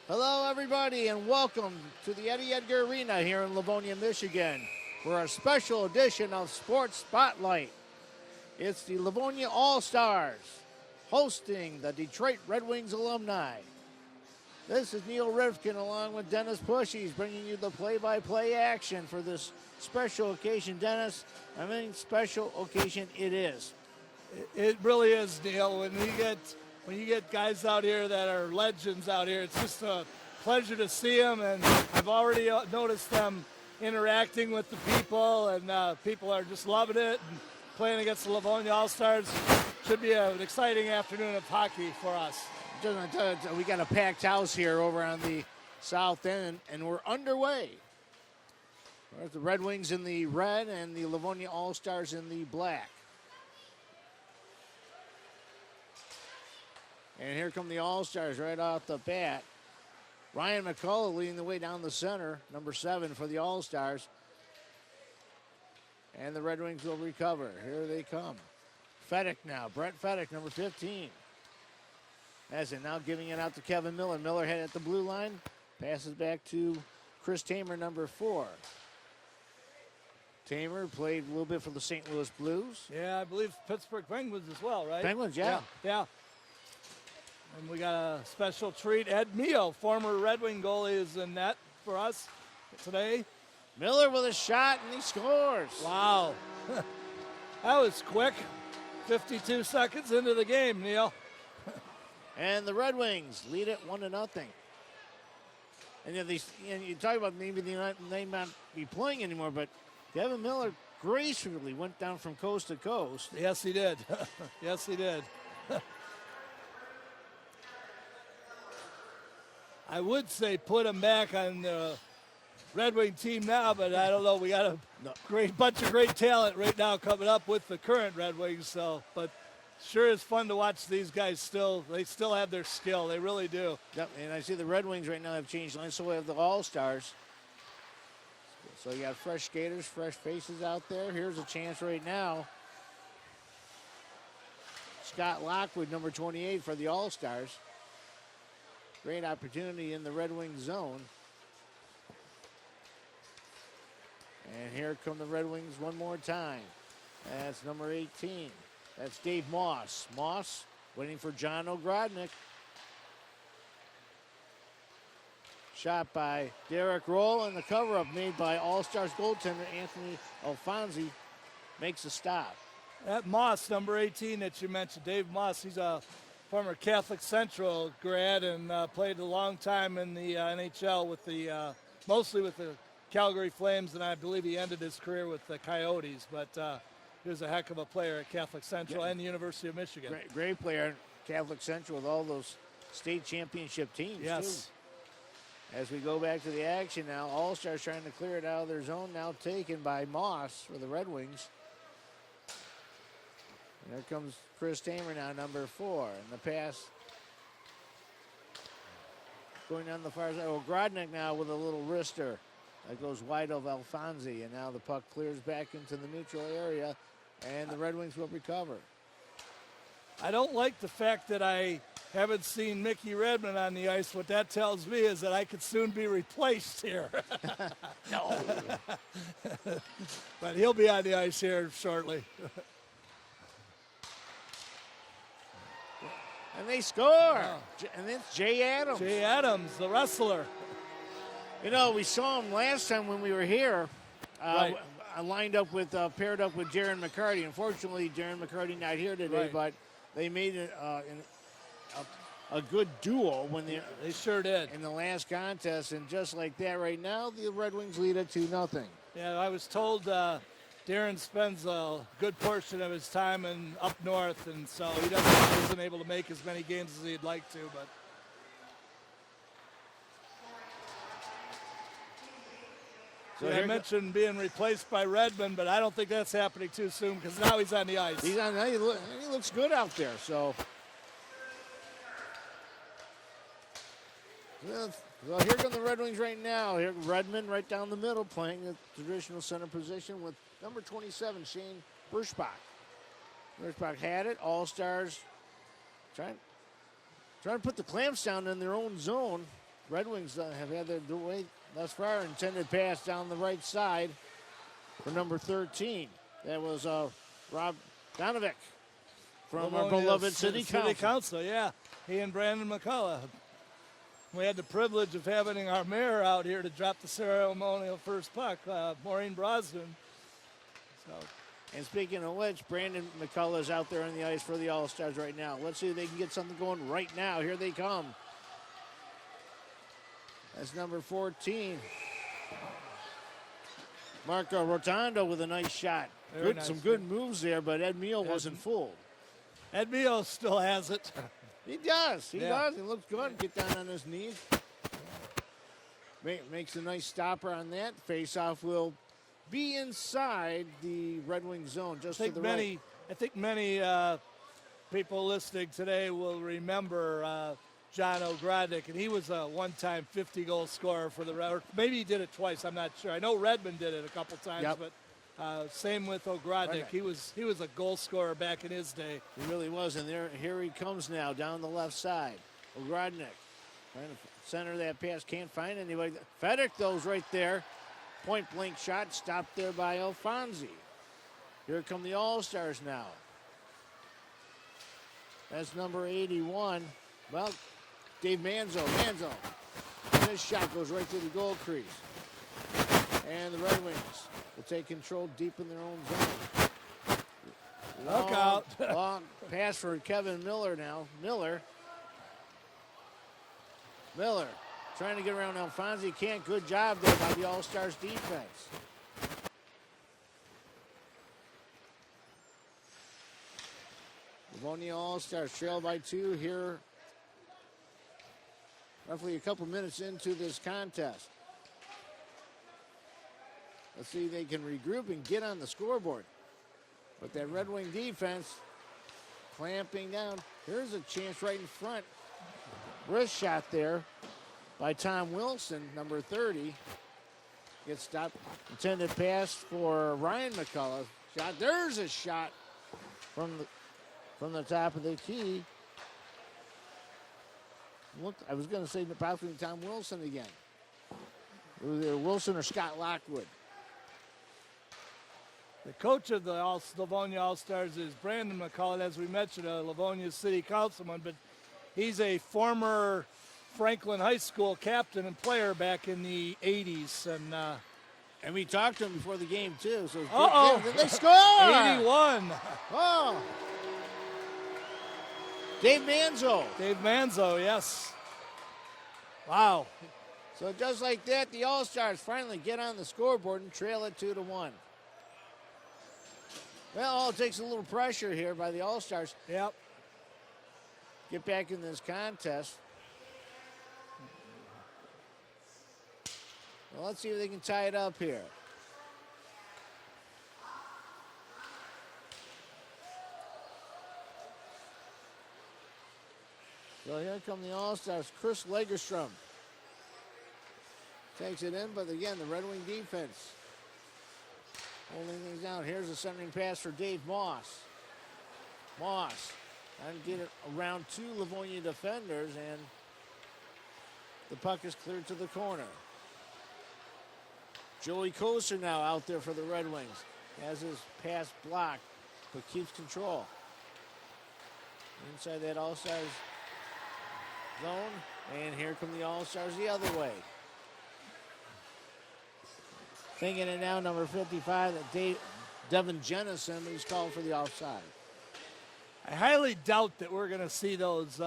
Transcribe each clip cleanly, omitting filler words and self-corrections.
Hello, everybody, and welcome to the Edgar Arena here in Livonia, Michigan, for a special edition of Sports Spotlight. It's the Livonia All-Stars hosting the Detroit Red Wings alumni. This is Neil Rivkin along with Dennis Pushies bringing you the play-by-play action for this special occasion. Dennis, I mean special occasion it is. It really is, Neil. When you get guys out here that are legends out here, it's just a pleasure to see them, and I've already noticed them interacting with the people, and people are just loving it and playing against the Livonia All-Stars. Should be an exciting afternoon of hockey for us. We got a packed house here over on the south end, and we're underway. There's the Red Wings in the red and the Livonia All-Stars in the black. And here come the All-Stars right off the bat. Ryan McCullough leading the way down the center, number 7 for the All-Stars. And the Red Wings will recover. Here they come. Fedek now, Brent Fedek, number 15. As it now giving it out to Kevin Miller. Miller head at the blue line. Passes back to Chris Tamer, number 4. Tamer played a little bit for the St. Louis Blues. Yeah, I believe Pittsburgh Penguins as well, right? Penguins, yeah. Yeah. And we got a special treat. Ed Mio, former Red Wing goalie, is in net for us today. Miller with a shot, and he scores. Wow. That was quick. 52 seconds into the game, Neil. And the Red Wings lead it 1-0. And you talk about maybe they not be playing anymore, but Kevin Miller gracefully went down from coast to coast. Yes, he did. Yes, he did. I would say put him back on the Red Wing team now, but I don't know. We got a bunch of great talent right now coming up with the current Red Wings. So, but sure is fun to watch these guys They still have their skill. They really do. Yep, and I see the Red Wings right now have changed lines, so we have the All-Stars. So you got fresh skaters, fresh faces out there. Here's a chance right now. Scott Lockwood, number 28 for the All-Stars. Great opportunity in the Red Wing zone. And here come the Red Wings one more time. That's number 18. That's Dave Moss. Moss waiting for John Ogrodnik. Shot by Derek Roll, and the cover-up made by All-Stars goaltender Anthony Alfonsi makes a stop. That Moss, number 18 that you mentioned, Dave Moss, he's a former Catholic Central grad and played a long time in the NHL with mostly with the Calgary Flames, and I believe he ended his career with the Coyotes, but he was a heck of a player at Catholic Central and the University of Michigan. Great player at Catholic Central with all those state championship teams, yes. too. As we go back to the action now, All-Stars trying to clear it out of their zone, now taken by Moss for the Red Wings. And there comes Chris Tamer now, number 4. And the pass going down the far side. Oh, Grodnik now with a little wrister. That goes wide of Alfonsi. And now the puck clears back into the neutral area. And the Red Wings will recover. I don't like the fact that I haven't seen Mickey Redmond on the ice. What that tells me is that I could soon be replaced here. No. But he'll be on the ice here shortly. And they score. Oh. And it's Jay Adams. Jay Adams, the wrestler. You know, we saw him last time when we were here. Right. Lined up with, paired up with Darren McCarty. Unfortunately, Darren McCarty not here today, right. But they made it a good duo when they sure did in the last contest. And just like that, right now, the Red Wings lead it 2-0. Yeah, I was told Darren spends a good portion of his time up north, and so he isn't able to make as many games as he'd like to, but. So I mentioned being replaced by Redmond, but I don't think that's happening too soon because now he's on the ice. He looks good out there. So, well, here come the Red Wings right now. Here, Redmond right down the middle, playing the traditional center position with number 27, Shane Burschbach. Burschbach had it. All-Stars trying to put the clamps down in their own zone. Red Wings have had their way thus far. Intended pass down the right side for number 13. That was Rob Donovic from our beloved City Council. Yeah. He and Brandon McCullough. We had the privilege of having our mayor out here to drop the ceremonial first puck, Maureen Brosnan. So. And speaking of which, Brandon McCullough is out there on the ice for the All-Stars right now. Let's see if they can get something going right now. Here they come. That's number 14. Marco Rotondo with a nice shot. Some good moves there, but Ed Meal wasn't fooled. Ed Meal still has it. He does. He does. He looks good. Get down on his knees. Makes a nice stopper on that. Face-off will be inside the Red Wing zone, just to the right. I think many people listening today will remember John Ogrodnik, and he was a one-time 50-goal scorer for the Red. Or maybe he did it twice. I'm not sure. I know Redmond did it a couple times, but same with Ogrodnik. Right. He was a goal scorer back in his day. He really was, and here he comes now down the left side. Ogrodnik trying to center that pass, can't find anybody. Fedek, though, is right there. Point-blank shot stopped there by Alfonsi. Here come the All-Stars now. That's number 81. Well, Dave Manzo. And his shot goes right through the goal crease. And the Red Wings will take control deep in their own zone. Look out. Long pass for Kevin Miller now. Miller trying to get around Alfonsi. Can't. Good job there by the All-Stars defense. Livonia All-Stars trail by 2 here. Roughly a couple minutes into this contest. Let's see if they can regroup and get on the scoreboard. But that Red Wing defense clamping down. Here's a chance right in front. Wrist shot there by Tom Wilson, number 30. Gets stopped. Intended pass for Ryan McCullough. Shot. There's a shot from the top of the key. I was going to say possibly Tom Wilson again. It was either Wilson or Scott Lockwood. The coach of the Livonia All-Stars is Brandon McCullough, as we mentioned, a Livonia City Councilman, but he's a former Franklin High School captain and player back in the 80s. And we talked to him before the game, too. So Did they score? 81. Oh. Dave Manzo, yes. Wow. So just like that, the All-Stars finally get on the scoreboard and trail it 2-1. Well, all it takes a little pressure here by the All-Stars. Yep. Get back in this contest. Well, let's see if they can tie it up here. So here come the All-Stars. Chris Lagerstrom takes it in, but again, the Red Wing defense holding things down. Here's a centering pass for Dave Moss. Moss trying to get it around 2 Livonia defenders, and the puck is cleared to the corner. Joey Koser now out there for the Red Wings. Has his pass blocked, but keeps control. Inside that All-Stars zone, and here come the All-Stars the other way. Thinking it now, number 55, that Devin Jennison, he's called for the offside. I highly doubt that we're going to see those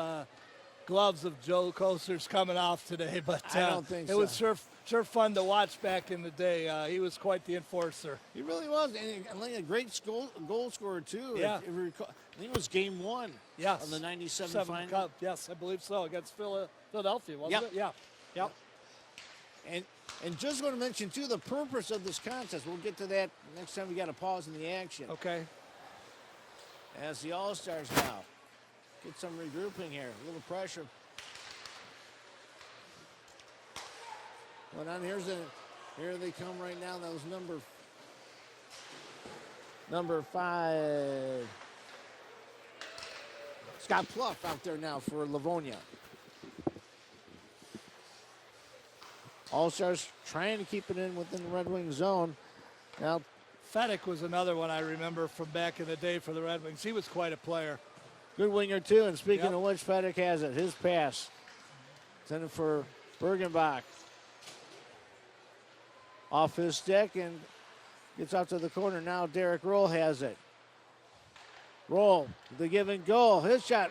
gloves of Joe Koster's coming off today, but I don't think it was sure fun to watch back in the day. He was quite the enforcer. He really was, and a great goal scorer too. Yeah. If you recall, I think it was game 1 of the 97 final. Cup. Yes, I believe so, against Philadelphia, wasn't it? Yeah. Yep. And just want to mention, too, the purpose of this contest. We'll get to that next time we got a pause in the action. Okay. As the All-Stars now get some regrouping here. A little pressure. Well, here they come right now. That was number 5. Scott Pluff out there now for Livonia. All-Stars trying to keep it in within the Red Wing zone. Now, Fedek was another one I remember from back in the day for the Red Wings. He was quite a player. good winger, too. And speaking of which, Fedek has it. His pass. Sending for Bergenbach. Off his stick and gets out to the corner. Now Derek Roll has it. Roll, the give and goal. His shot.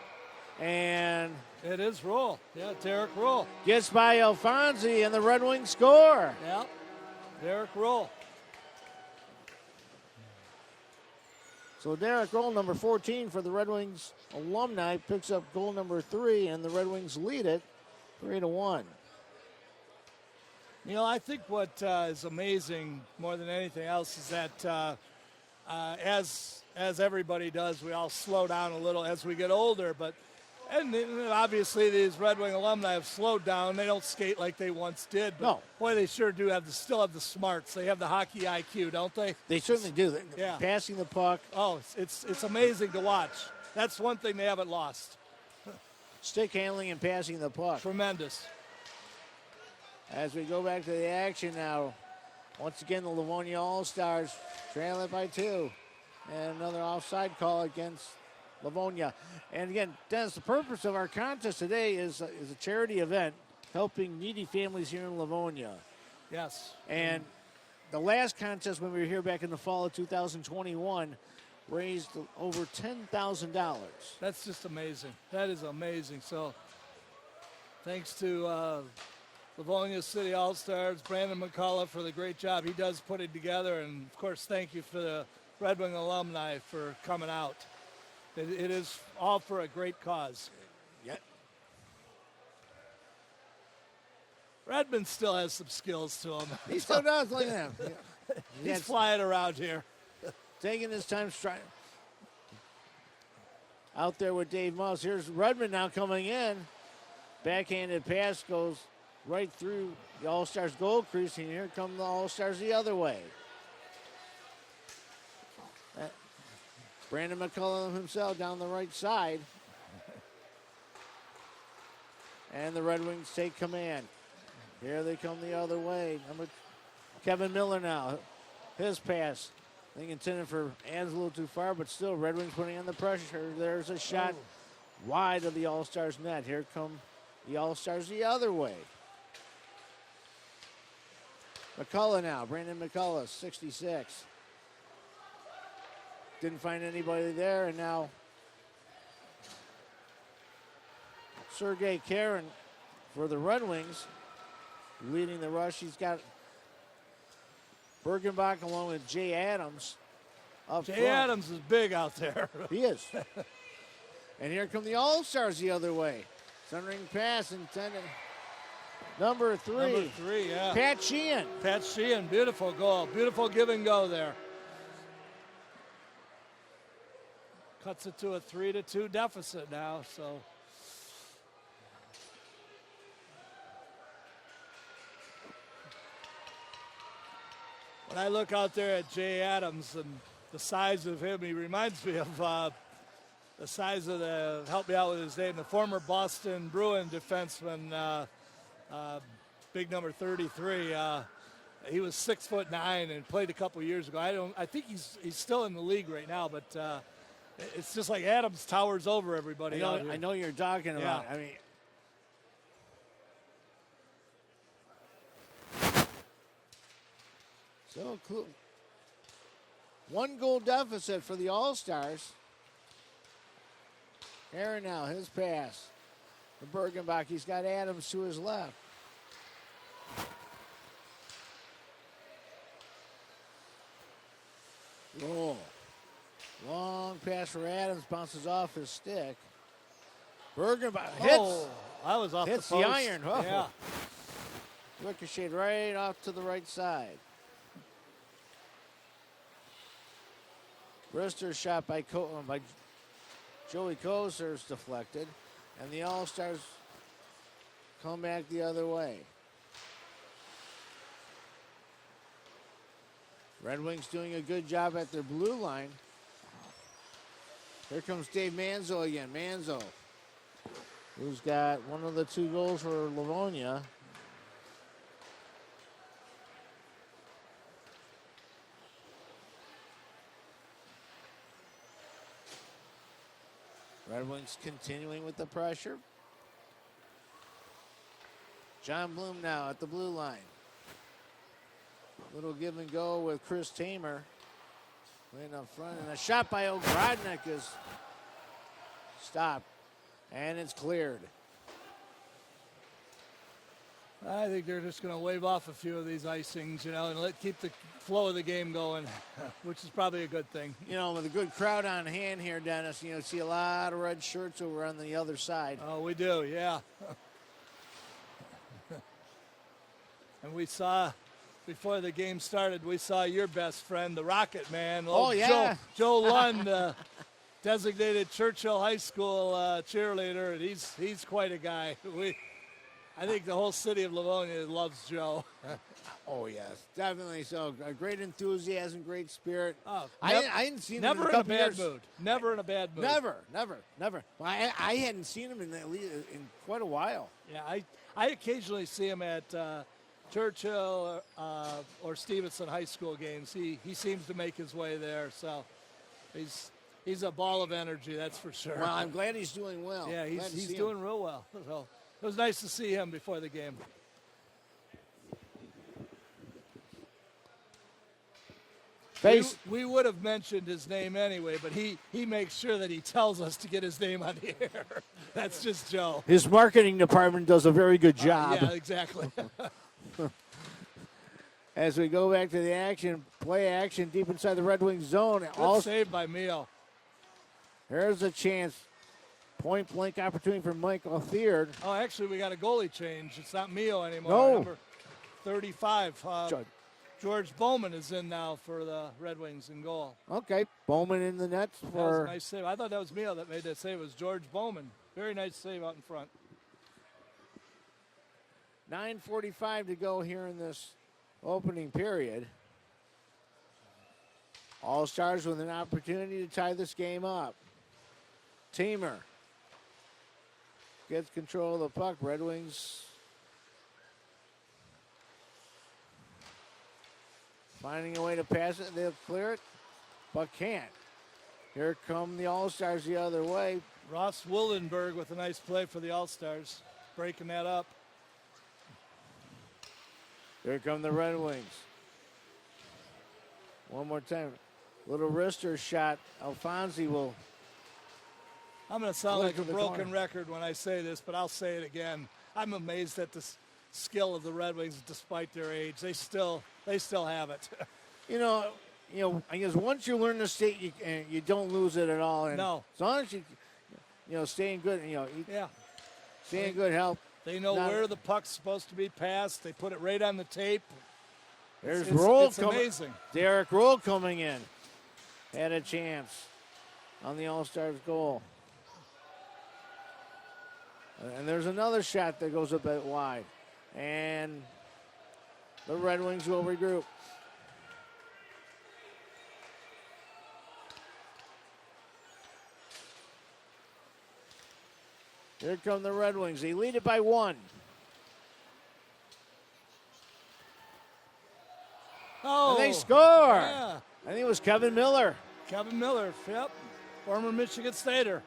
And it is Roll. Yeah, Derek Roll. Gets by Alfonsi, and the Red Wings score. Yeah, Derek Roll. So Derek Roll, number 14 for the Red Wings Alumni, picks up goal number 3, and the Red Wings lead it 3-1. You know, I think what is amazing more than anything else is that as everybody does, we all slow down a little as we get older. And obviously these Red Wing alumni have slowed down. They don't skate like they once did. But no. Boy, they sure do still have the smarts. They have the hockey IQ, don't they? They certainly do. Yeah. Passing the puck. Oh, it's amazing to watch. That's one thing they haven't lost. Stick handling and passing the puck. Tremendous. As we go back to the action now, once again, the Livonia All-Stars trail it by 2. And another offside call against Livonia. And again, Dennis, the purpose of our contest today is a charity event helping needy families here in Livonia. Yes. And the last contest when we were here back in the fall of 2021 raised over $10,000. That's just amazing. That is amazing. So thanks to Livonia City All-Stars, Brandon McCullough, for the great job he does putting together. And, of course, thank you for the Red Wing alumni for coming out. It is all for a great cause. Yeah. Redmond still has some skills to him. He still does. Look at him. He's flying around here. Taking his time out there with Dave Moss. Here's Redmond now coming in. Backhanded pass goes right through the All-Stars goal crease, and here come the All-Stars the other way. Brandon McCullough himself down the right side. And the Red Wings take command. Here they come the other way. Kevin Miller now. His pass. I think intended for Ann's a little too far, but still Red Wings putting on the pressure. There's a shot wide of the All-Stars net. Here come the All-Stars the other way. McCullough now. Brandon McCullough, 66. Didn't find anybody there, and now Sergei Karen for the Red Wings leading the rush. He's got Bergenbach along with Jay Adams up front. Jay Adams is big out there. He is. And here come the All-Stars the other way. Centering pass intended. Number 3. Number 3, yeah. Pat Sheehan. Pat Sheehan, beautiful goal. Beautiful give and go there. Cuts it to a 3-2 deficit now, so. When I look out there at Jay Adams and the size of him, he reminds me of the size of help me out with his name, the former Boston Bruin defenseman, big number 33. He was 6'9" and played a couple years ago. I think he's still in the league right now, but it's just like Adams towers over everybody. I know you're talking about. Yeah. I mean, so cool. 1 goal deficit for the All-Stars. Aaron now, his pass. The Bergenbach, he's got Adams to his left. Roll. Long pass for Adams, bounces off his stick. Bergenbach hits. Oh, I was off hits the post. the iron. Oh. Yeah. Ricocheted right off to the right side. Brister's shot by Joey Koser's deflected, and the All-Stars come back the other way. Red Wings doing a good job at their blue line. Here comes Dave Manzo again. Manzo, who's got one of the 2 goals for Livonia. Red Wings continuing with the pressure. John Bloom now at the blue line. Little give and go with Chris Tamer. Laying up front, and a shot by Ogrodnik is stopped, and it's cleared. I think they're just going to wave off a few of these icings, and keep the flow of the game going, which is probably a good thing. With a good crowd on hand here, Dennis, see a lot of red shirts over on the other side. Oh, we do, yeah. And we saw, before the game started, we saw your best friend, the Rocket Man. Oh, yeah. Joe Lund, designated Churchill High School cheerleader, and he's quite a guy. I think the whole city of Livonia loves Joe. Oh, yes, definitely so. A great enthusiasm, great spirit. Oh, I hadn't seen him never in a bad years. mood. Never in a bad mood. Never. Well, I hadn't seen him in quite a while. Yeah, I occasionally see him at Churchill or Stevenson High School games. He seems to make his way there, so he's a ball of energy, that's for sure. Well, I'm glad he's doing well. Yeah, he's doing real well. So it was nice to see him before the game. We would have mentioned his name anyway, but he makes sure that he tells us to get his name on the air. That's just Joe. His marketing department does a very good job. Yeah, exactly. As we go back to the action, play action deep inside the Red Wings zone. Good save by Mio. Here's a chance. Point blank opportunity for Michael Thierd. Oh, actually, we got a goalie change. It's not Mio anymore. No. Number 35. George Bowman is in now for the Red Wings in goal. Okay, Bowman in the net That was for. a nice save. I thought that was Mio that made that save. It was George Bowman. Very nice save out in front. 9:45 to go here in this opening period. All Stars with an opportunity to tie this game up. Tamer gets control of the puck. Red Wings finding a way to pass it. They'll clear it, but can't. Here come the All-Stars the other way. Ross Willenberg with a nice play for the All-Stars, breaking that up. Here come the Red Wings. One more time. Little wrister shot. Alfonsi will. I'm going to sound like a broken corner. record when I say this, but I'll say it again. I'm amazed at the skill of the Red Wings despite their age. They still have it. I guess once you learn the state, you don't lose it at all. And no. As long as you stay in good, stay in good health. They know where the puck's supposed to be passed. They put it right on the tape. There's Roll it's amazing. Derek Roll coming in. Had a chance on the All-Stars goal. And there's another shot that goes a bit wide. And the Red Wings will regroup. Here come the Red Wings. They lead it by 1. Oh, and they score. Yeah. I think it was Kevin Miller. Kevin Miller, yep. Former Michigan Stater.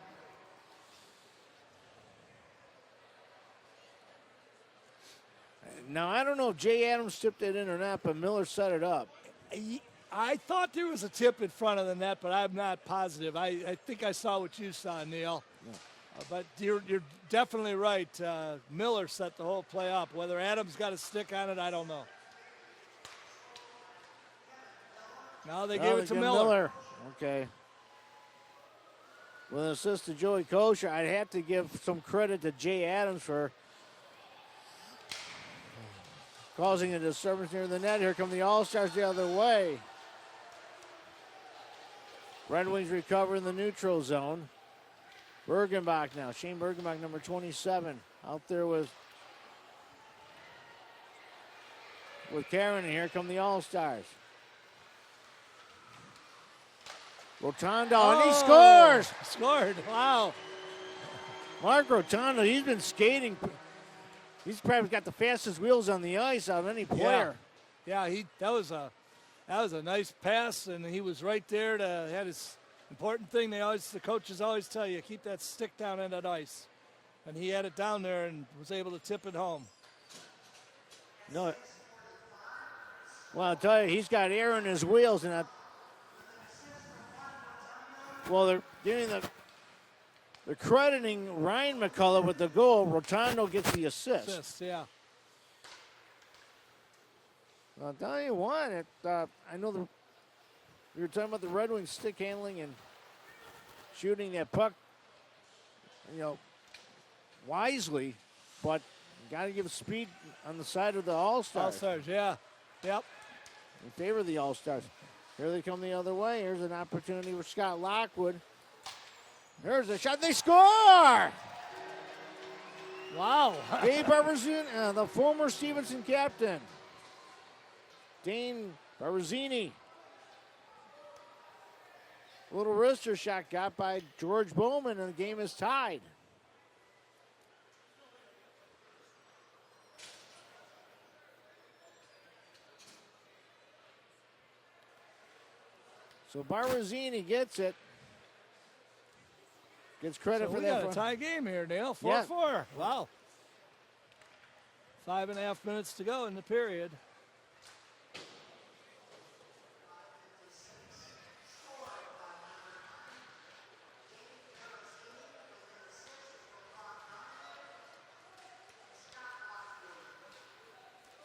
Now, I don't know if Jay Adams tipped it in or not, but Miller set it up. I thought there was a tip in front of the net, but I'm not positive. I think I saw what you saw, Neil. Yeah. But you're definitely right. Miller set the whole play up. Whether Adams got a stick on it, I don't know. Now they gave it to Miller. Okay. With an assist to Joey Kosher, I'd have to give some credit to Jay Adams for causing a disturbance near the net. Here come the All-Stars the other way. Red Wings recover in the neutral zone. Bergenbach now. Shane Bergenbach, number 27, out there with Karen. And here come the All-Stars. Rotondo, and he scores! Scored, wow. Mark Rotondo, he's been skating. He's probably got the fastest wheels on the ice out of any player. Yeah, that was a nice pass, and he was right there to had his Important thing the coaches always tell you, keep that stick down in that ice. And he had it down there and was able to tip it home. No. Well, I'll tell you, he's got air in his wheels, and they're getting they're crediting Ryan McCullough with the goal. Rotondo gets the assist. Yeah. I'll tell you what, I know we were talking about the Red Wings stick handling and shooting that puck, wisely, but you got to give speed on the side of the All-Stars. All-Stars, yeah. Yep. In favor of the All-Stars. Here they come the other way. Here's an opportunity for Scott Lockwood. There's a shot. They score! Wow. Dave Barberzini, the former Stevenson captain. Dane Barberzini. Little wrister shot got by George Bowman, and the game is tied. So Barberzini gets it. Gets credit for that. We got a tie game here, Neil. 4-4. Wow. 5.5 minutes to go in the period.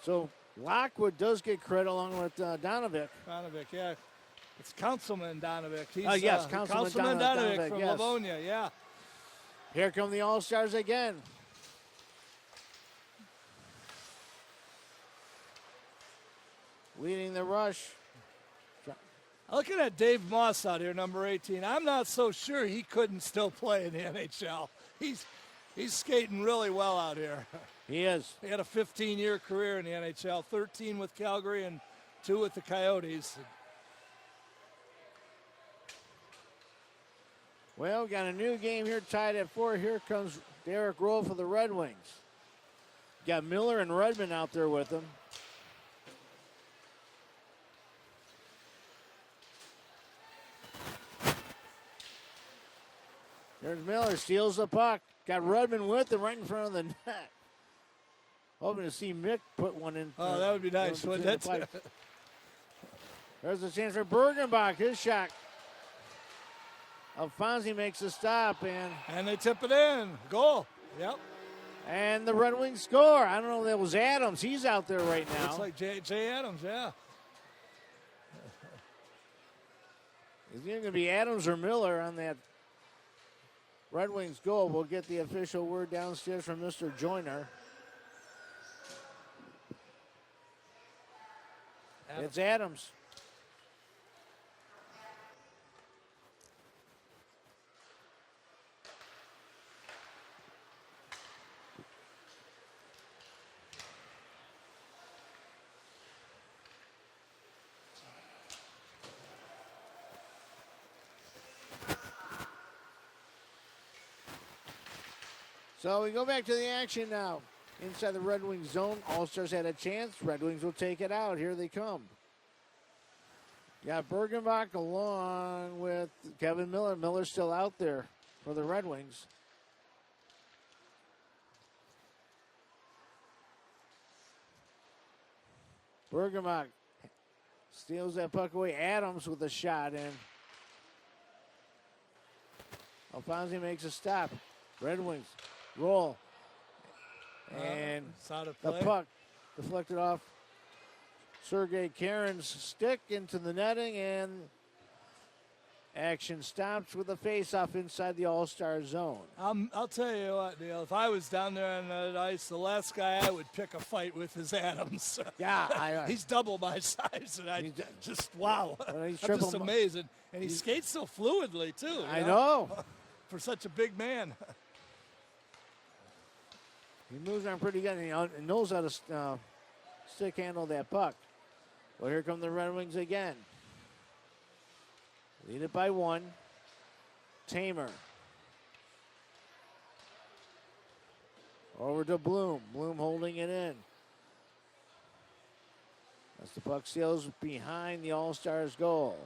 So Lockwood does get credit along with Donovic. Donovic, yeah. It's Councilman Donovic. He's, yes, Councilman Donovic from yes. Livonia, yeah. Here come the All-Stars again. Leading the rush. Looking at Dave Moss out here, number 18. I'm not so sure he couldn't still play in the NHL. He's skating really well out here. He is. He had a 15-year career in the NHL, 13 with Calgary and 2 with the Coyotes. Well, got a new game here tied at 4. Here comes Derek Rowe for the Red Wings. Got Miller and Redmond out there with him. There's Miller, steals the puck. Got Redmond with him right in front of the net. Hoping to see Mick put one in. Oh, that would be nice, wouldn't it? There's a chance for Bergenbach. His shot. Alfonsi makes a stop, and they tip it in. Goal. Yep. And the Red Wings score. I don't know if that was Adams. He's out there right now. Looks like Jay Adams, yeah. Is it going to be Adams or Miller on that Red Wings goal? We'll get the official word downstairs from Mr. Joyner. It's Adams. So we go back to the action now. Inside the Red Wings zone, All-Stars had a chance. Red Wings will take it out. Here they come. Got Bergenbach along with Kevin Miller. Miller's still out there for the Red Wings. Bergenbach steals that puck away. Adams with a shot in. Alfonsi makes a stop. Red Wings roll. And the puck deflected off Sergei Karen's stick into the netting, and action stops with a face-off inside the All-Star zone. I'll tell you what, Neil, if I was down there on that ice, the last guy I would pick a fight with is Adams. Yeah. He's double my size, and I just, wow. He's I'm just amazing. And he skates so fluidly, too. I know. For such a big man. He moves on pretty good, and he knows how to stick handle that puck. Well, here come the Red Wings again. Lead it by 1. Tamer. Over to Bloom. Bloom holding it in. As the puck sails behind the All-Stars goal.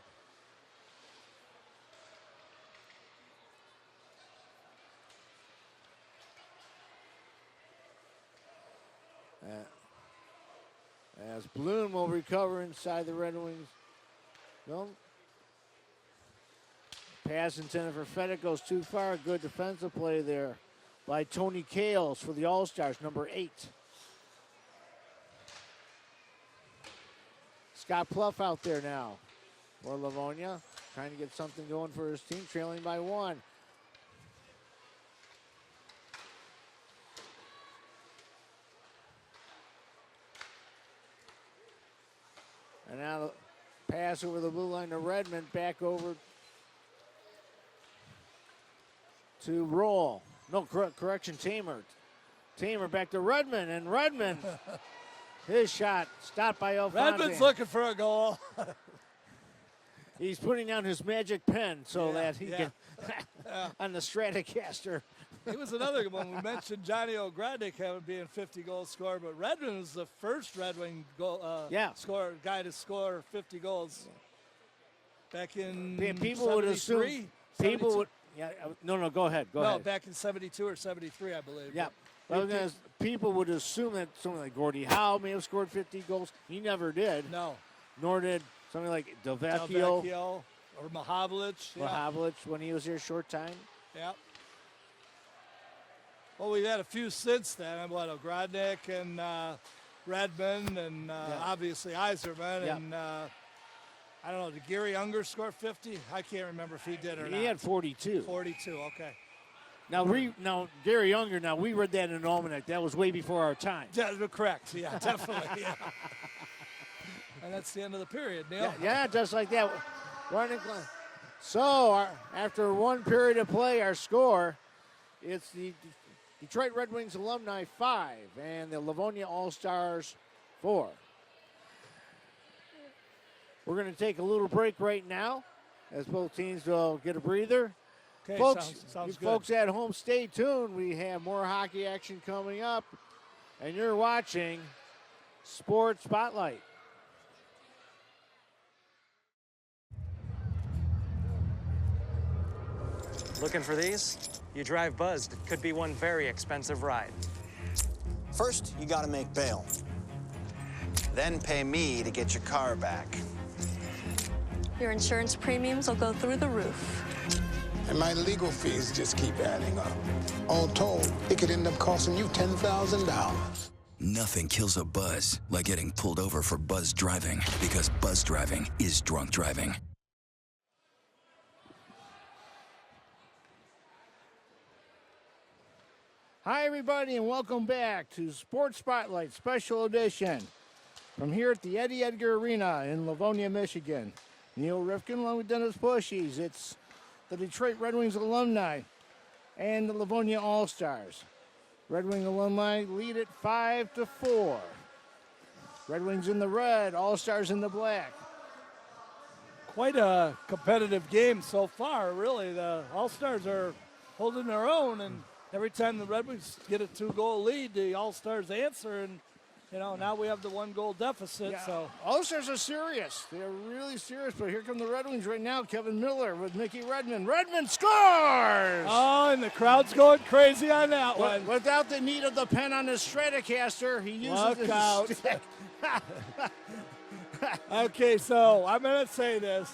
As Bloom will recover inside the Red Wings. No. Pass intended for Fedek goes too far. Good defensive play there by Tony Kales for the All-Stars, number 8. Scott Pluff out there now for Livonia, trying to get something going for his team, trailing by 1. And now the pass over the blue line to Redmond, back over to Roll. No, correction, Tamer. Tamer back to Redmond, and Redmond, his shot stopped by Alfonso. Redmond's looking for a goal. He's putting down his magic pen so that he can, on the Stratocaster. He was another one. We mentioned Johnny Ogrodnik being 50 goal scorer, but Redmond was the first Red Wing goal guy to score 50 goals back in people would assume people would. Yeah, no, go ahead. Go ahead. No, back in 72 or 73, I believe. Yeah. People would assume that someone like Gordie Howe may have scored 50 goals. He never did. No. Nor did something like Delvecchio or Mahavlich. Mahavlich when he was here a short time. Yeah. Well, we've had a few since then. Ogrodnik and Redmond and obviously Iserman. Yeah. And I don't know, did Gary Unger score 50? I can't remember if he did or not. He had 42. 42, okay. Now, Gary Unger, we read that in an almanac. That was way before our time. Yeah, correct, yeah, definitely, yeah. And that's the end of the period, Neil. Yeah, just like that. So, after one period of play, our score, it's the Detroit Red Wings Alumni 5 and the Livonia All-Stars 4. We're going to take a little break right now as both teams will get a breather. Okay, folks, sounds good. Folks at home, stay tuned. We have more hockey action coming up, and you're watching Sports Spotlight. Looking for these? You drive buzzed. It could be one very expensive ride. First, you gotta make bail. Then pay me to get your car back. Your insurance premiums will go through the roof. And my legal fees just keep adding up. All told, it could end up costing you $10,000. Nothing kills a buzz like getting pulled over for buzz driving, because buzz driving is drunk driving. Hi, everybody, and welcome back to Sports Spotlight Special Edition from here at the Eddie Edgar Arena in Livonia, Michigan. Neil Rifkin along with Dennis Bushies. It's the Detroit Red Wings alumni and the Livonia All-Stars. Red Wing alumni lead it 5-4. Red Wings in the red, All-Stars in the black. Quite a competitive game so far, really. The All-Stars are holding their own, and every time the Red Wings get a 2-goal lead, the All-Stars answer, and now we have the 1-goal deficit. Yeah. So All-Stars are serious. They're really serious, but here come the Red Wings right now. Kevin Miller with Mickey Redmond. Redmond scores! Oh, and the crowd's going crazy on that one. Without the need of the pen on his Stratocaster, he uses his stick. Okay, so I'm going to say this.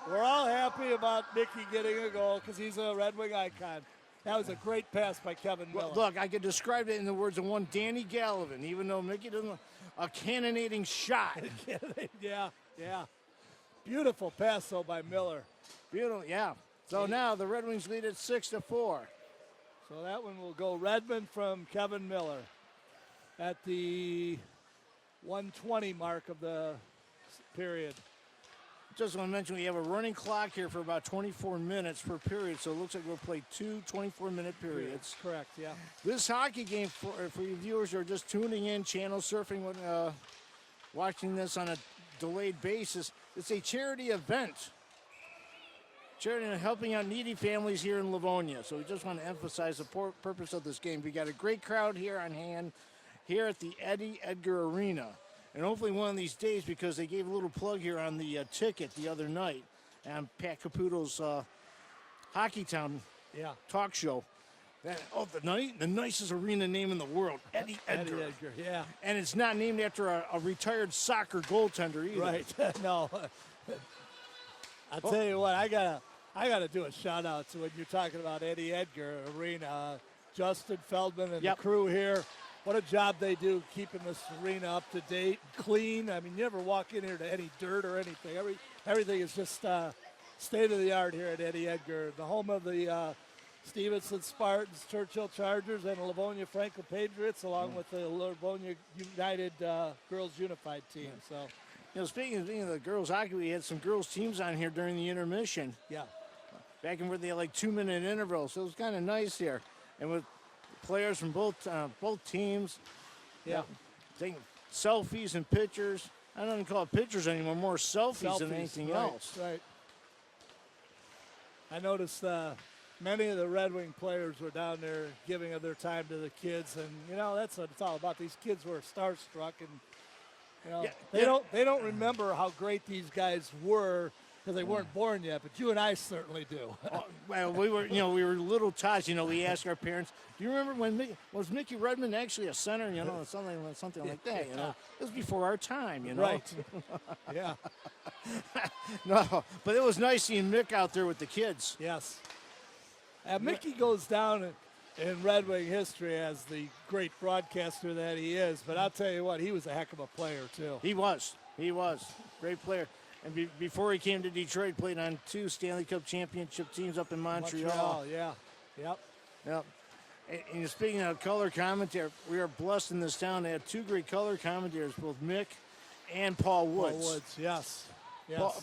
We're all happy about Mickey getting a goal because he's a Red Wing icon. That was a great pass by Kevin Miller. Look, I could describe it in the words of one Danny Gallivan, even though Mickey doesn't. A cannonading shot. Yeah. Beautiful pass, though, by Miller. Beautiful, yeah. So now the Red Wings lead at 6-4. So that one will go Redmond from Kevin Miller at the 120 mark of the period. Just want to mention we have a running clock here for about 24 minutes per period, so it looks like we'll play 2 24-minute periods. Correct, yeah. This hockey game, for you viewers who are just tuning in, channel surfing, watching this on a delayed basis, it's a charity event. Charity and helping out needy families here in Livonia. So we just want to emphasize the purpose of this game. We got a great crowd here on hand here at the Eddie Edgar Arena. And hopefully one of these days, because they gave a little plug here on the ticket the other night on Pat Caputo's Hockey Town talk show, The nicest arena name in the world, Eddie Edgar. Eddie Edgar, yeah. And it's not named after a retired soccer goaltender either. Right. No. I'll tell you what, I gotta do a shout out to when you're talking about Eddie Edgar Arena. Justin Feldman and the crew here. What a job they do keeping this arena up to date, clean. I mean, you never walk in here to any dirt or anything. Everything is just state of the art here at Eddie Edgar, the home of the Stevenson Spartans, Churchill Chargers, and the Livonia Franklin Patriots, along with the Livonia United Girls Unified team. So, speaking of the girls hockey, we had some girls teams on here during the intermission. Yeah. Back and forth, they had like 2-minute intervals, so it was kind of nice here. And with players from both teams, taking selfies and pictures. I don't even call it pictures anymore, more selfies than anything else. Right. I noticed many of the Red Wing players were down there giving of their time to the kids, and that's what it's all about. These kids were starstruck, and they don't remember how great these guys were because they weren't born yet. But you and I certainly do. Well, we were little tots. We asked our parents, "Do you remember when was Mickey Redmond actually a center?" Something like that. It was before our time. Right. Yeah. No, but it was nice seeing Mick out there with the kids. Yes. Mickey goes down in Red Wing history as the great broadcaster that he is, but I'll tell you what, he was a heck of a player, too. He was. Great player. And before he came to Detroit, played on 2 Stanley Cup championship teams up in Montreal. Yeah. Yep. And speaking of color commentary, we are blessed in this town to have 2 great color commentators, both Mick and Paul Woods. Paul Woods, yes.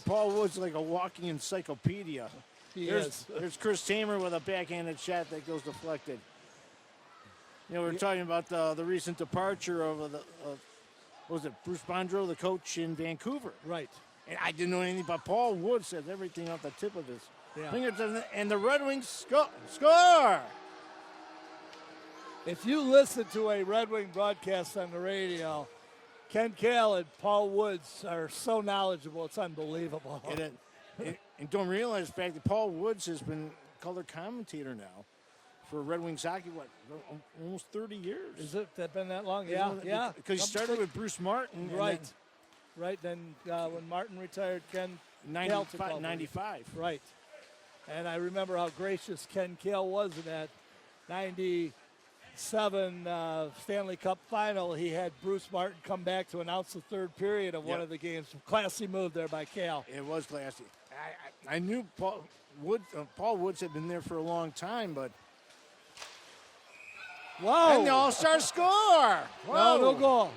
Paul Woods is like a walking encyclopedia. There's Chris Tamer with a backhanded shot that goes deflected. We're talking about the recent departure of was it Bruce Bondrow, the coach in Vancouver? Right. And I didn't know anything, but Paul Woods says everything off the tip of his fingers. And the Red Wings score! If you listen to a Red Wing broadcast on the radio, Ken Kale and Paul Woods are so knowledgeable, it's unbelievable. And don't realize the fact that Paul Woods has been color commentator now for Red Wings hockey, almost 30 years. Is it been that long? Yeah. Because he started with Bruce Martin. Right. Then when Martin retired, Ken 95. Right. And I remember how gracious Ken Kale was in that 97 Stanley Cup final. He had Bruce Martin come back to announce the third period of one of the games. Classy move there by Kale. It was classy. I knew Paul Woods had been there for a long time, but whoa! And the All-Star score. No goal.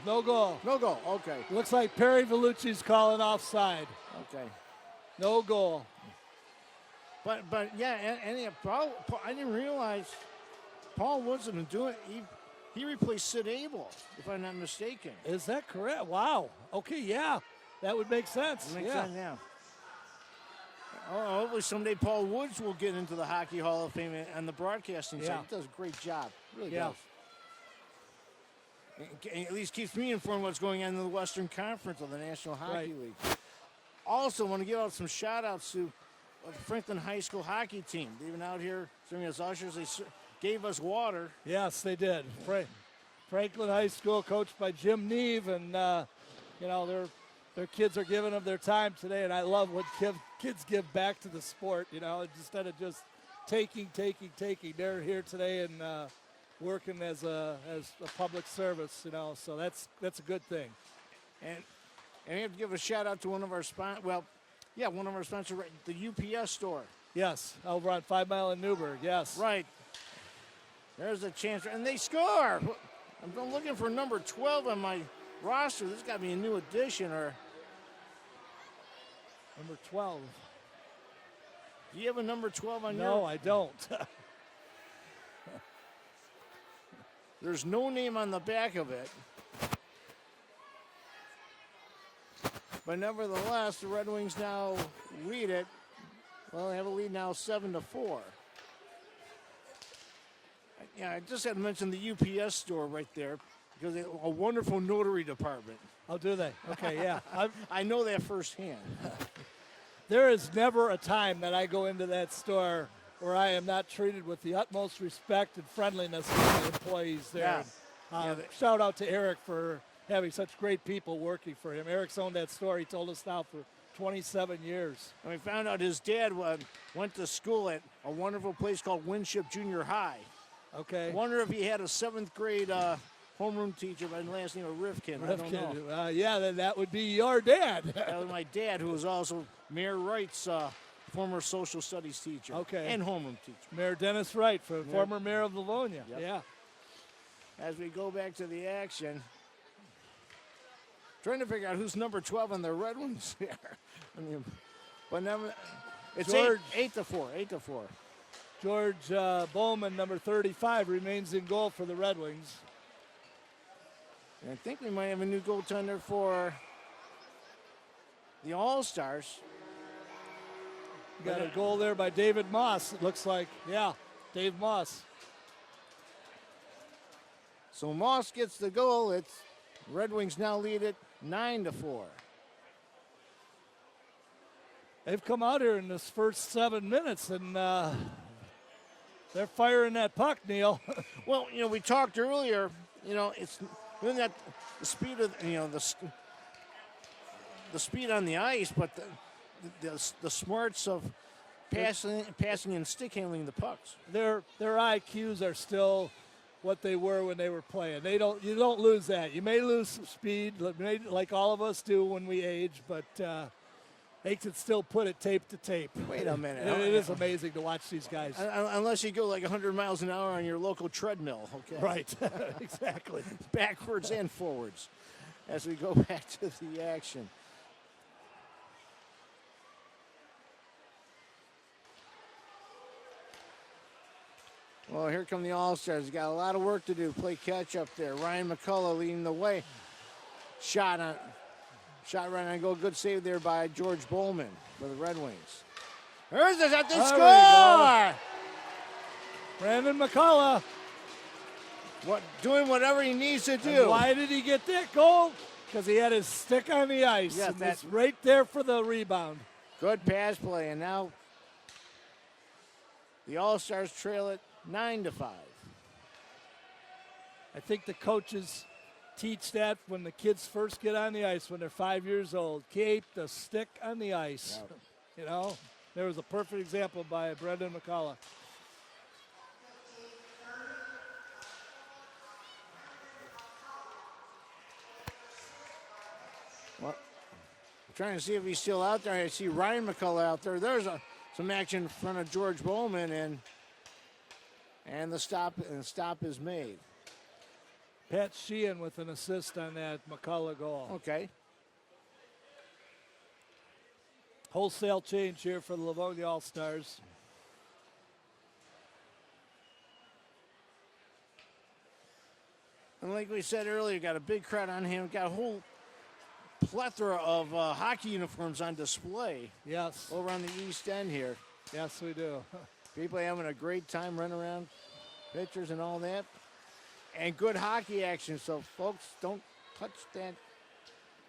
Okay. Looks like Perry Vellucci's calling offside. Okay. No goal. But yeah, and Paul, I didn't realize Paul Woods had been doing. He replaced Sid Abel, if I'm not mistaken. Is that correct? Wow. Okay, yeah, that would make sense. Makes sense, yeah. Hopefully someday Paul Woods will get into the Hockey Hall of Fame on the broadcasting side. He does a great job. Really does. And at least keeps me informed what's going on in the Western Conference of the National Hockey League. Also, want to give out some shout-outs to the Franklin High School hockey team. They've been out here serving as ushers. They gave us water. Yes, they did. Franklin High School, coached by Jim Neve, and their kids are giving them their time today, and I love when kids give back to the sport, instead of just taking. They're here today and working as a public service, so that's a good thing. And we have to give a shout out to one of our sponsors, the UPS store. Yes, over on 5 Mile in Newburgh, yes. Right. There's a chance, and they score. I'm looking for number 12 on my roster. This got to be a new addition, or number 12. Do you have a number 12 on your? No, I don't. There's no name on the back of it. But nevertheless, the Red Wings now lead it. Well, they have a lead now 7-4. Yeah, I just had to mention the UPS store right there because they have a wonderful notary department. Oh, do they? Okay, yeah. I know that firsthand. There is never a time that I go into that store where I am not treated with the utmost respect and friendliness of the employees there. Yeah. Shout out to Eric for having such great people working for him. Eric's owned that store. He told us now for 27 years. And we found out his dad went to school at a wonderful place called Winship Junior High. Okay. I wonder if he had a 7th grade homeroom teacher by the last name of Rifkin. I don't know. Yeah, then that would be your dad. That was my dad, who was also Mayor Wright's former social studies teacher. Okay. And homeroom teacher. Mayor Dennis Wright, former mayor of Livonia. Yep. Yeah. As we go back to the action, trying to figure out who's number 12 on the Red Wings here. I mean, but now it's George. 8-4. George Bowman, number 35, remains in goal for the Red Wings. And I think we might have a new goaltender for the All-Stars. Got a goal there by David Moss, it looks like. Yeah, Dave Moss. So Moss gets the goal. It's Red Wings now lead it 9-4. They've come out here in this first 7 minutes, and they're firing that puck, Neil. Well, we talked earlier. It's really not the speed of the speed on the ice, but the smarts of passing and stick handling the pucks. Their IQs are still what they were when they were playing. You don't lose that. You may lose some speed, like all of us do when we age, but they can still put it tape to tape. Wait a minute. It is amazing to watch these guys. Unless you go like 100 miles an hour on your local treadmill, okay? Right, exactly. Backwards and forwards as we go back to the action. Well, here come the All-Stars. Got a lot of work to do. Play catch up there. Ryan McCullough leading the way. Shot right on goal. Good save there by George Bowman for the Red Wings. There's the shot. They score! Brandon McCullough. Doing whatever he needs to do. And why did he get that goal? Because he had his stick on the ice. Yeah, and that's right there for the rebound. Good pass play, and now the All-Stars trail it 9-5. I think the coaches teach that when the kids first get on the ice when they're 5 years old. Keep the stick on the ice. Yep. There was a perfect example by Brendan McCullough. Well, I'm trying to see if he's still out there. I see Ryan McCullough out there. There's some action in front of George Bowman, and the stop is made. Pat Sheehan with an assist on that McCullough goal. Okay. Wholesale change here for the Livonia All-Stars. And like we said earlier, got a big crowd on him. Got a whole plethora of hockey uniforms on display. Yes. Over on the east end here. Yes, we do. People having a great time running around, pictures and all that. And good hockey action, so folks, don't touch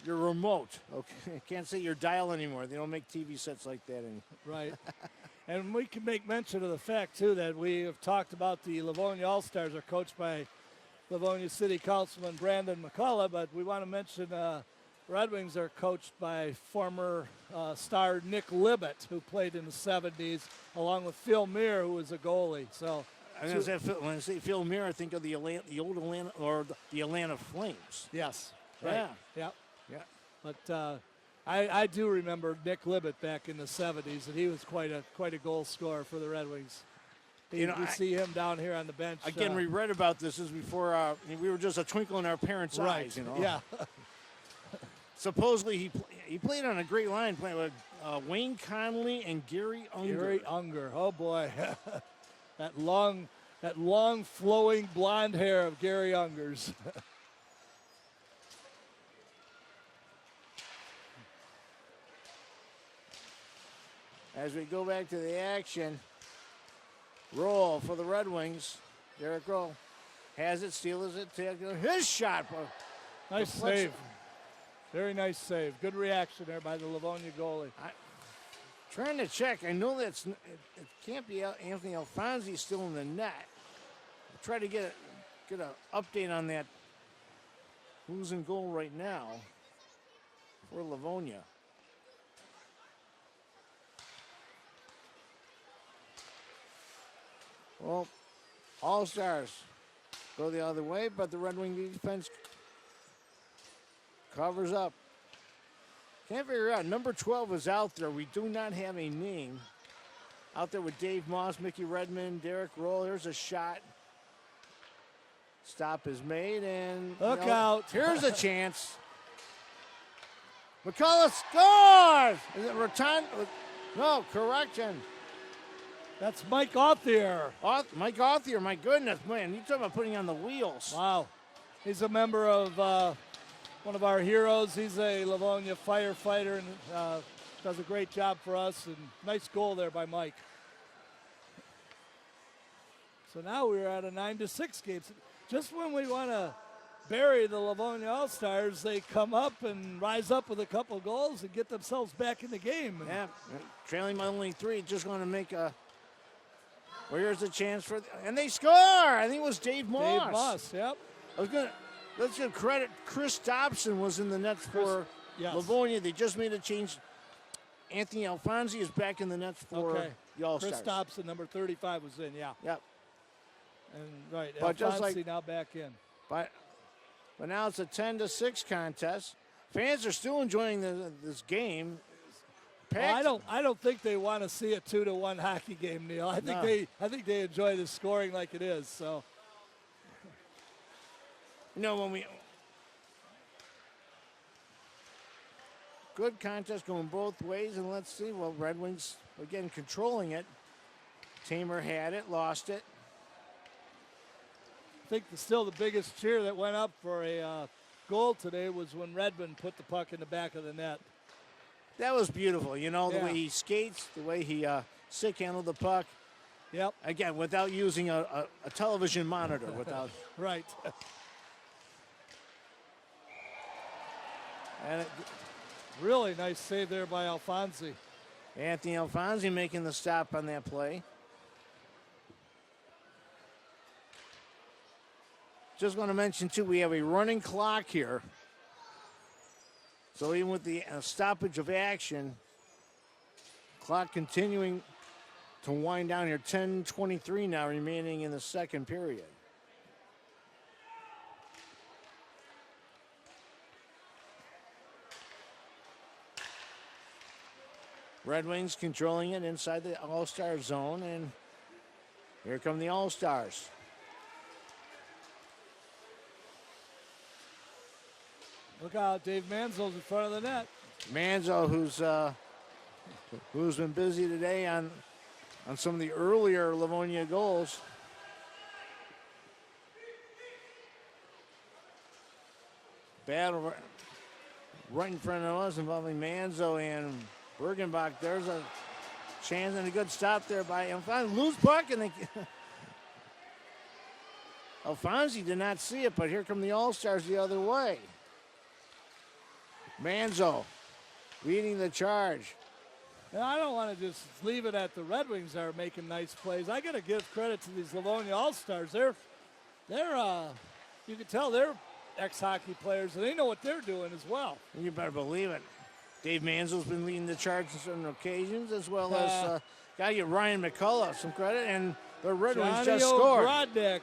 your remote. Okay, can't say your dial anymore. They don't make TV sets like that anymore. Right. And we can make mention of the fact, too, that we have talked about the Livonia All-Stars are coached by Livonia City Councilman Brandon McCullough, but we want to mention Red Wings are coached by former star Nick Libet, who played in the 70s, along with Phil Meir, who was a goalie. So when I say Phil Meir, I think of the old Atlanta or the Atlanta Flames. Yes. Right. Yeah. But I do remember Nick Libet back in the 70s, and he was quite a goal scorer for the Red Wings. We see him down here on the bench. Again, we read about this is before we were just a twinkle in our parents' eyes. Yeah. Supposedly he played on a great line, playing with Wayne Conley and Gary Unger. Gary Unger, oh boy, that long flowing blonde hair of Gary Unger's. As we go back to the action, roll for the Red Wings. Derek Rowe has it, steals it, his shot. Nice save. Very nice save. Good reaction there by the Livonia goalie. Trying to check. I know it can't be Anthony Alfonsi still in the net. I'll try to get an update on that. Who's in goal right now for Livonia? Well, All-Stars go the other way, but the Red Wing defense covers up. Can't figure out. Number 12 is out there. We do not have a name. Out there with Dave Moss, Mickey Redmond, Derek Roll. Here's a shot. Stop is made, and look out. Here's a chance. McCullough scores! Is it Raton? No, correction. That's Mike Authier. Mike Authier, my goodness, man. You talking about putting on the wheels. Wow. He's a member of one of our heroes. He's a Livonia firefighter and does a great job for us. And nice goal there by Mike. So now we're at a 9-6 game. Just when we want to bury the Livonia All-Stars, they come up and rise up with a couple goals and get themselves back in the game. Yeah, trailing by only 3, just going to make a. Well, here's a chance for, and they score. I think it was Dave Moss. Dave Moss, yep. Let's give credit. Chris Dobson was in the nets for Livonia. They just made a change. Anthony Alfonsi is back in the nets for the All-Stars. Chris Dobson, number 35, was in, yeah. Yep. And right, but Alfonsi now back in. But now it's a 10-6 contest. Fans are still enjoying this game. Well, I don't think they want to see a 2-1 hockey game, Neil. I think they enjoy the scoring like it is. So, when good contest going both ways, and let's see. Well, Red Wings again controlling it. Tamer had it, lost it. I think still the biggest cheer that went up for a goal today was when Redmond put the puck in the back of the net. That was beautiful, the way he skates, the way he stick handled the puck. Yep. Again, without using a television monitor. Without right. And really nice save there by Alfonsi. Anthony Alfonsi making the stop on that play. Just want to mention, too, we have a running clock here. So even with the stoppage of action, clock continuing to wind down here. 10:23 now remaining in the second period. Red Wings controlling it inside the All-Star zone, and here come the All-Stars. Look out, Dave Manzo's in front of the net. Manzo, who's been busy today on some of the earlier Livonia goals. Battle right in front of us involving Manzo and Bergenbach. There's a chance and a good stop there by Alfonsi. Loose puck, and Alfonsi did not see it, but here come the All-Stars the other way. Manzo leading the charge. And I don't want to just leave it at the Red Wings are making nice plays. I got to give credit to these Livonia All-Stars. They're you can tell they're ex-hockey players, and they know what they're doing as well. And you better believe it. Dave Manzo's been leading the charge on certain occasions, as well as got to get Ryan McCullough some credit, and the Red Wings just scored. Johnny O'Grodnik.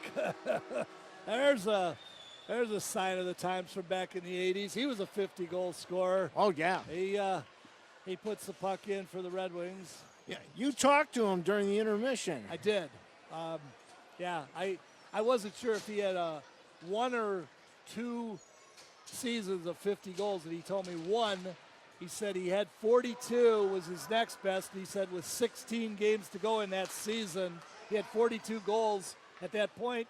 There's a sign of the times from back in the 80s. He was a 50-goal scorer. Oh, yeah. He puts the puck in for the Red Wings. Yeah, you talked to him during the intermission. I did. I wasn't sure if he had 1 or 2 seasons of 50 goals, and he told me 1. He said he had 42 was his next best. He said with 16 games to go in that season, he had 42 goals at that point.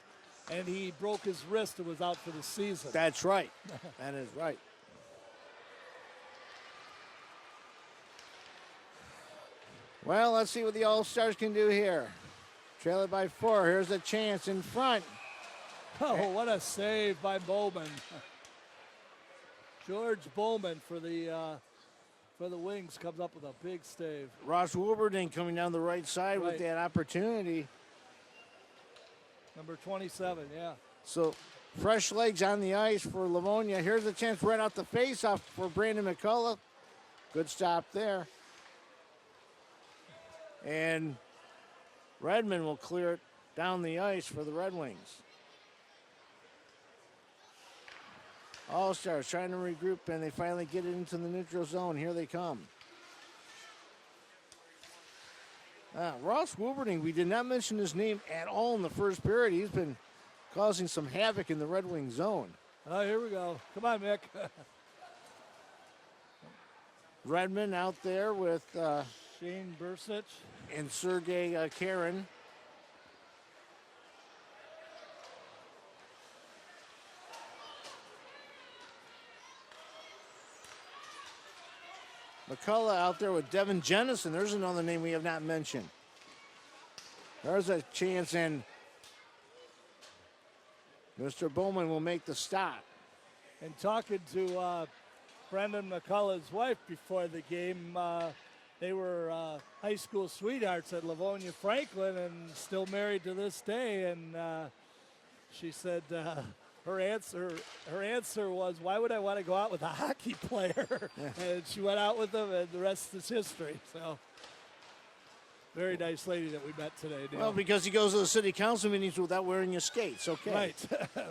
And he broke his wrist and was out for the season. That's right. That is right. Well, let's see what the All-Stars can do here. Trail it by 4. Here's a chance in front. Oh, what a save by Bowman. George Bowman for the for the Wings comes up with a big stave. Ross Wolverton coming down the right side with Right. that opportunity. Number 27, yeah. So fresh legs on the ice for Livonia. Here's a chance right out the face-off for Brandon McCullough. Good stop there. And Redmond will clear it down the ice for the Red Wings. All-Stars trying to regroup, and they finally get it into the neutral zone. Here they come. Ross Wolverton, we did not mention his name at all in the first period. He's been causing some havoc in the Red Wing zone. Oh, here we go. Come on, Mick. Redmond out there with Shane Bursich. and Sergei Karen. McCullough out there with Devin Jennison. There's another name we have not mentioned. There's a chance, and Mr. Bowman will make the stop. And talking to Brendan McCullough's wife before the game, they were high school sweethearts at Livonia Franklin and still married to this day. And she said her answer was, why would I want to go out with a hockey player? And she went out with him, and the rest is history. So very nice lady that we met today, Neil. Well, because he goes to the city council meetings without wearing his skates. Okay. Right,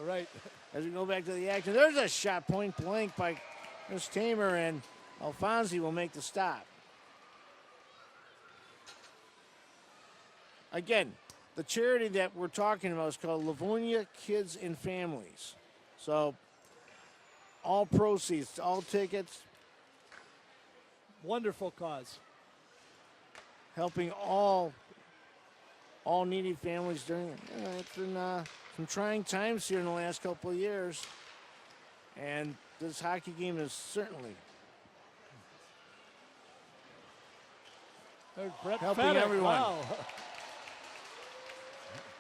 right. As we go back to the action, there's a shot point blank by Chris Tamer, and Alfonsi will make the stop. Again, the charity that we're talking about is called Livonia Kids and Families. So all proceeds, all tickets, Wonderful cause. helping all needy families during it. It's been some trying times here in the last couple of years, and this hockey game is certainly There's Brett helping Fedek. everyone. Wow.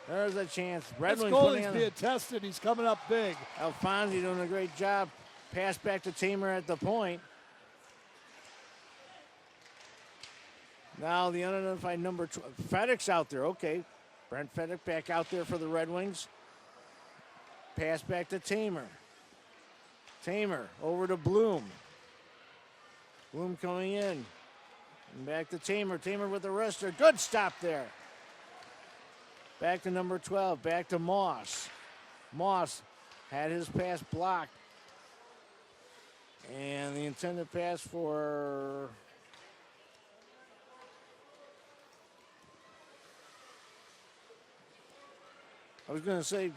There's a chance. Red This Wings goalie's putting on being tested. He's coming up big. Alfonsi doing a great job. Pass back to Tamer at the point. Now the unidentified number 12. Fedek's out there. Okay. Brent Fedek back out there for the Red Wings. Pass back to Tamer. Tamer over to Bloom. Bloom coming in. And back to Tamer. Tamer with the wrister. Good stop there. Back to number 12. Back to Moss. Moss had his pass blocked. And the intended pass for I was going to say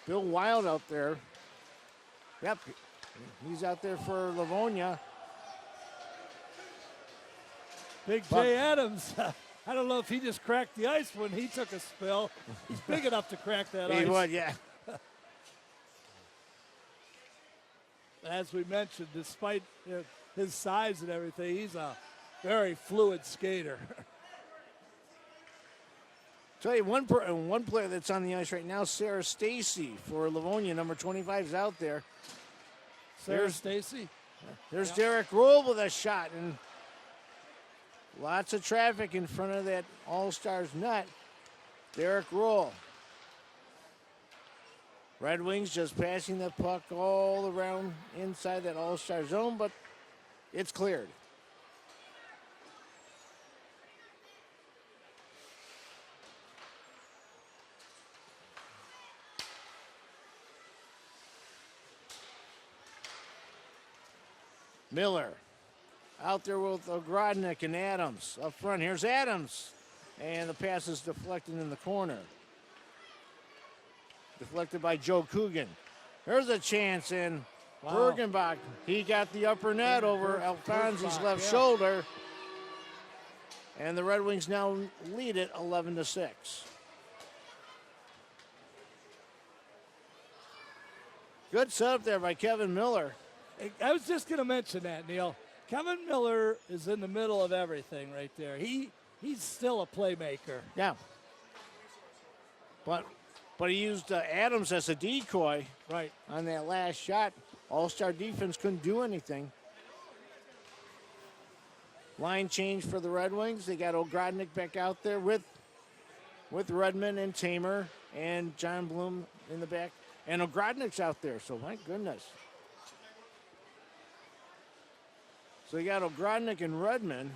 Bill Wild out there. Yep, he's out there for Livonia. Big Jay Adams. I don't know if he just cracked the ice when he took a spill. He's big enough to crack that He ice. would, yeah. As we mentioned, despite his size and everything, he's a very fluid skater. Tell you, one player that's on the ice right now, Sarah Stacy for Livonia, number 25 is out there. Sarah Stacy. There's Derek Roll with a shot, and lots of traffic in front of that All-Stars net. Derek Roll. Red Wings just passing the puck all around inside that All-Star zone, but it's cleared. Miller out there with Ogrodnik and Adams up front. Here's Adams, and the pass is deflected in the corner. Deflected by Joe Coogan. There's a chance, and Bergenbach, he got the upper net over Alfonsi's left shoulder. And the Red Wings now lead it 11-6. Good setup there by Kevin Miller. I was just going to mention that, Neil. Kevin Miller is in the middle of everything right there. He's still a playmaker. Yeah. But he used Adams as a decoy Right. on that last shot. All-Star defense couldn't do anything. Line change for the Red Wings. They got Ogrodnik back out there with Redmond and Tamer and John Bloom in the back. And Ogrodnik's out there, so my goodness. So you got Ogrodnik and Redmond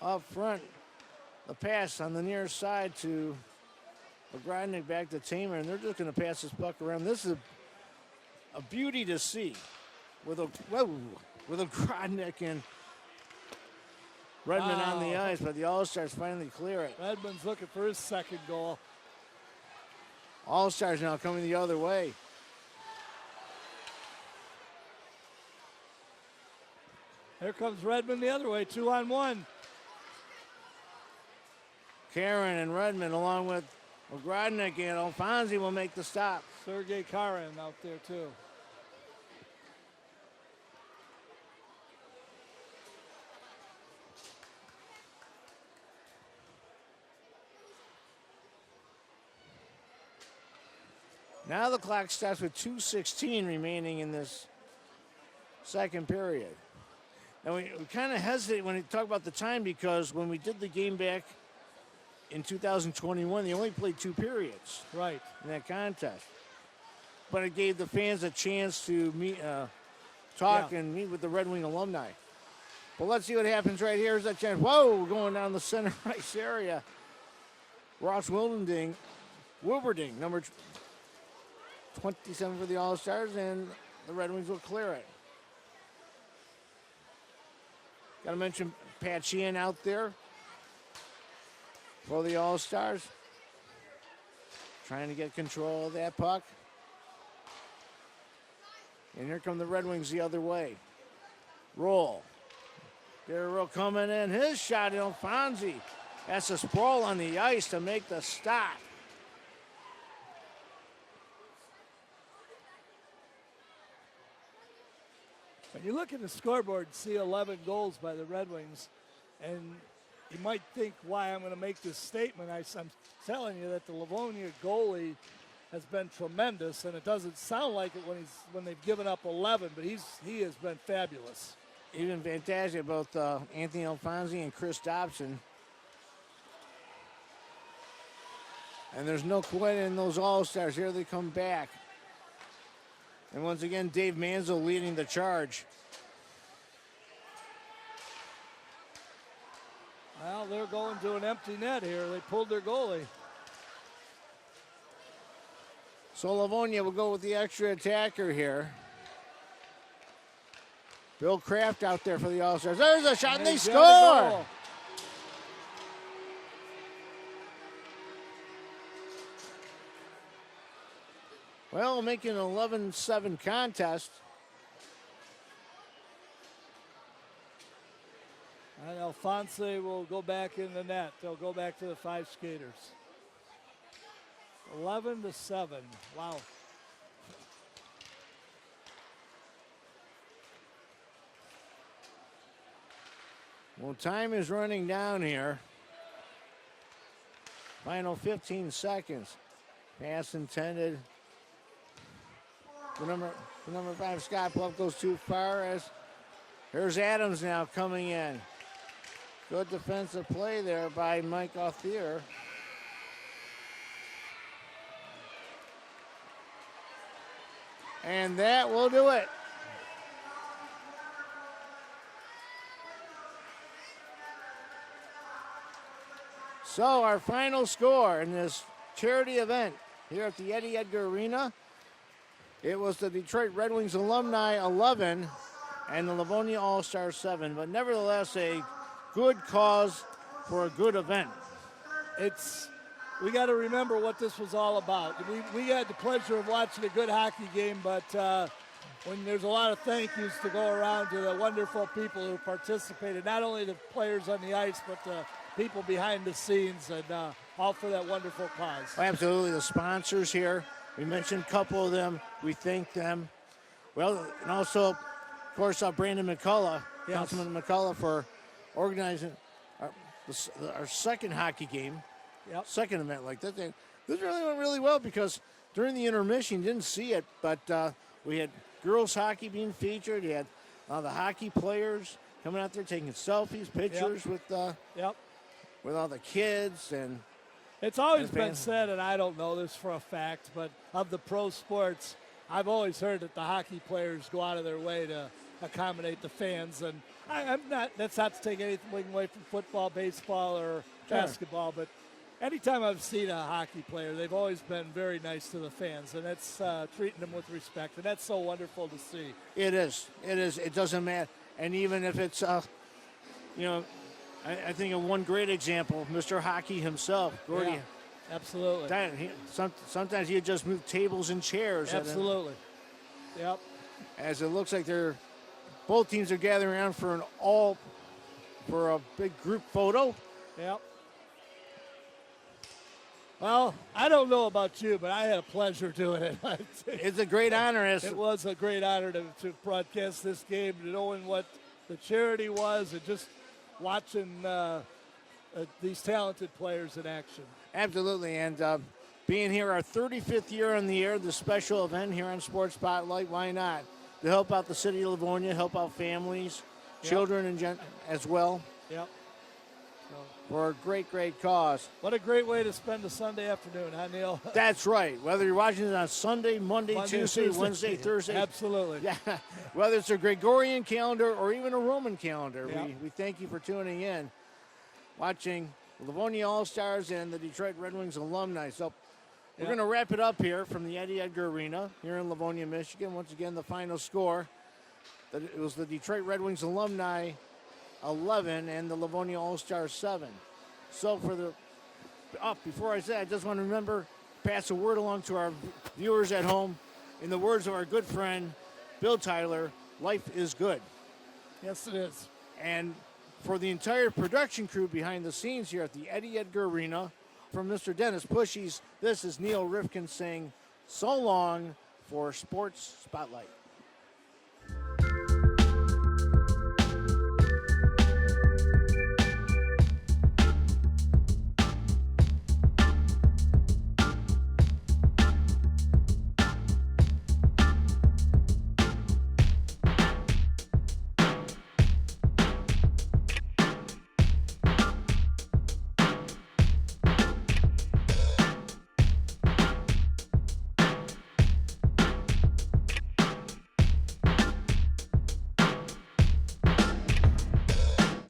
up front. The pass on the near side to Ogrodnik back to Tamer, and they're just going to pass this puck around. This is a beauty to see with Ogrodnik and Redmond on the ice, but the All-Stars finally clear it. Redmond's looking for his second goal. All-Stars now coming the other way. Here comes Redmond the other way, 2-on-1. Karen and Redmond along with Ogrodnik and Alfonsi will make the stop. Sergei Karin out there too. Now the clock starts with 2:16 remaining in this second period. Now we kind of hesitate when we talk about the time because when we did the game back in 2021, they only played 2 periods. Right. In that contest. But it gave the fans a chance to meet, talk and meet with the Red Wing alumni. But let's see what happens right here. Here's that chance. Whoa, going down the center ice area. Ross Wilberding, number 27 for the All-Stars, and the Red Wings will clear it. Got to mention Pat Sheehan out there for the All-Stars. Trying to get control of that puck. And here come the Red Wings the other way. Roll. Roll coming in. His shot, Alfonsi. That's a sprawl on the ice to make the stop. When you look at the scoreboard and see 11 goals by the Red Wings, and you might think why I'm going to make this statement. I'm telling you that the Livonia goalie has been tremendous, and it doesn't sound like it when they've given up 11, but he has been fabulous. He's been fantastic, both Anthony Alfonsi and Chris Dobson. And there's no quitting in those All-Stars. Here they come back. And once again, Dave Manzo leading the charge. Well, they're going to an empty net here. They pulled their goalie. So Livonia will go with the extra attacker here. Bill Kraft out there for the All-Stars. There's a shot, and they score! Well, making an 11-7 contest. And Alfonsi will go back in the net. They'll go back to the 5 skaters. 11-7. Wow. Well, time is running down here. Final 15 seconds. Pass intended. The number 5, Scott Bluff, goes too far. As here's Adams now coming in. Good defensive play there by Mike Othier. And that will do it. So our final score in this charity event here at the Eddie Edgar Arena, it was the Detroit Red Wings Alumni 11 and the Livonia All-Stars 7, but nevertheless a good cause for a good event. We got to remember what this was all about. We had the pleasure of watching a good hockey game, but when there's a lot of thank yous to go around to the wonderful people who participated, not only the players on the ice, but the people behind the scenes, and all for that wonderful cause. Oh, absolutely. The sponsors here, we mentioned a couple of them. We thank them. Well, and also, of course, Brandon McCullough, yes. Councilman McCullough, for organizing our second hockey game, second event like that. This really went really well because during the intermission, you didn't see it, but we had girls hockey being featured. You had The hockey players coming out there taking selfies, pictures with all the kids. And it's always been said, and I don't know this for a fact, but of the pro sports, I've always heard that the hockey players go out of their way to accommodate the fans. And that's not to take anything away from football, baseball, or basketball, but anytime I've seen a hockey player, they've always been very nice to the fans, and that's treating them with respect, and that's so wonderful to see. It is. It doesn't matter. And even if it's, I think of one great example, Mr. Hockey himself, Gordy. Yeah, absolutely. Sometimes he'd just move tables and chairs. Absolutely. Yep. As it looks like both teams are gathering around for a big group photo. Yep. Well, I don't know about you, but I had a pleasure doing it. It's a great honor. It was a great honor to broadcast this game, knowing what the charity was and just watching these talented players in action. Absolutely, and being here our 35th year on the air, the special event here on Sports Spotlight, why not? To help out the city of Livonia, help out families, children as well. Yep. For a great, great cause. What a great way to spend a Sunday afternoon, huh, Neil? That's right. Whether you're watching it on Sunday, Monday, Tuesday, Wednesday, Thursday. Absolutely. Yeah. Whether it's a Gregorian calendar or even a Roman calendar, yeah. we thank you for tuning in, watching Livonia All-Stars and the Detroit Red Wings alumni. So we're going to wrap it up here from the Edgar Arena here in Livonia, Michigan. Once again, the final score. It was the Detroit Red Wings alumni 11 and the Livonia All-Stars 7. So before I say, I just want to pass a word along to our viewers at home. In the words of our good friend, Bill Tyler, life is good. Yes, it is. And for the entire production crew behind the scenes here at the Edgar Arena, from Mr. Dennis Pushies, this is Neil Rifkin saying so long for Sports Spotlight.